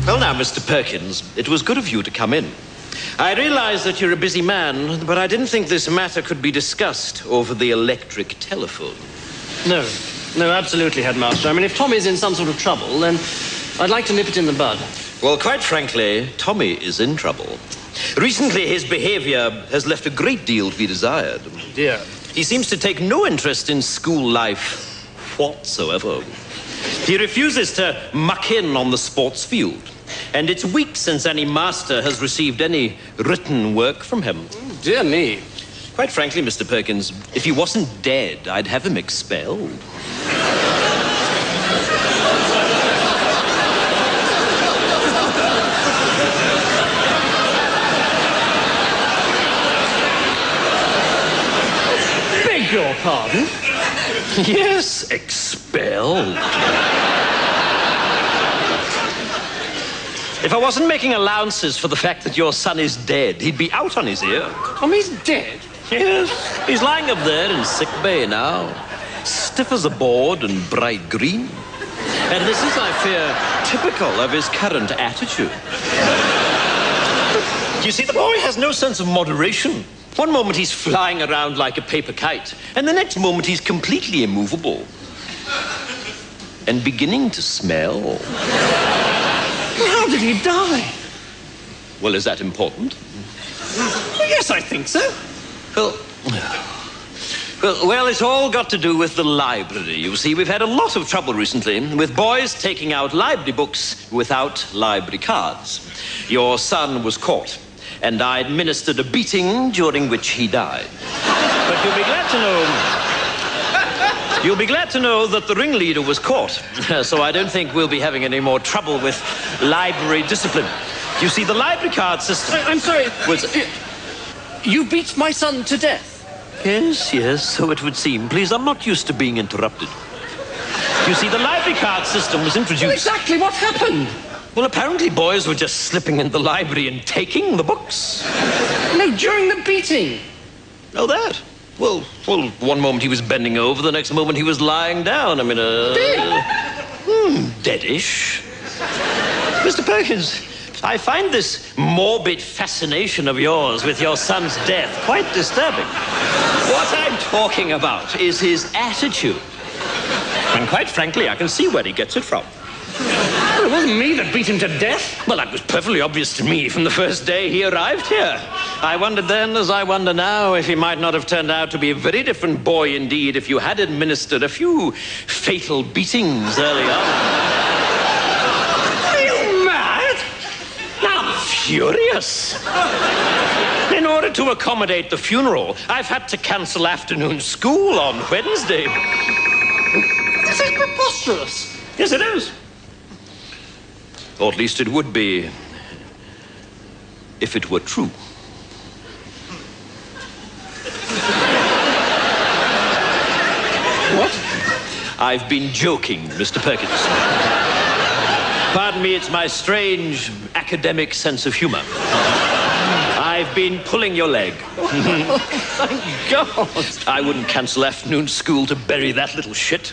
Well, now, Mr. Perkins, it was good of you to come in. I realize that you're a busy man, but I didn't think this matter could be discussed over the electric telephone. No, absolutely, Headmaster. I mean, if Tommy's in some sort of trouble, then I'd like to nip it in the bud. Well, quite frankly, Tommy is in trouble. Recently, his behavior has left a great deal to be desired. Dear. He seems to take no interest in school life whatsoever. He refuses to muck in on the sports field. And it's weeks since any master has received any written work from him. Dear me. Quite frankly, Mr. Perkins, if he wasn't dead, I'd have him expelled. Beg your pardon? Yes, expelled. If I wasn't making allowances for the fact that your son is dead, he'd be out on his ear. Tommy's dead? Yes, he's lying up there in sick bay now, stiff as a board and bright green. And this is, I fear, typical of his current attitude. You see, the boy has no sense of moderation. One moment he's flying around like a paper kite, and the next moment he's completely immovable. And beginning to smell. How did he die? Well, is that important? Well, yes, I think so. Well, it's all got to do with the library. You see, we've had a lot of trouble recently with boys taking out library books without library cards. Your son was caught, and I administered a beating during which he died. But you'll be glad to know that the ringleader was caught. So I don't think we'll be having any more trouble with library discipline. You see, the library card system... I'm sorry. Was... You beat my son to death? Yes, so it would seem. Please, I'm not used to being interrupted. You see, the library card system was introduced... Well, exactly what happened? Well, apparently boys were just slipping in the library and taking the books. No, during the beating. Oh, that? Well, one moment he was bending over, the next moment he was lying down. I mean, deadish. Mr. Perkins, I find this morbid fascination of yours with your son's death quite disturbing. What I'm talking about is his attitude. And quite frankly, I can see where he gets it from. Well, it wasn't me that beat him to death. Well, that was perfectly obvious to me from the first day he arrived here. I wondered then, as I wonder now, if he might not have turned out to be a very different boy indeed if you had administered a few fatal beatings early on. Are you mad? I'm furious. In order to accommodate the funeral, I've had to cancel afternoon school on Wednesday. This is preposterous. Yes, it is. Or at least it would be if it were true. What? I've been joking, Mr. Perkins. Pardon me, it's my strange academic sense of humor. I've been pulling your leg. Thank God. I wouldn't cancel afternoon school to bury that little shit.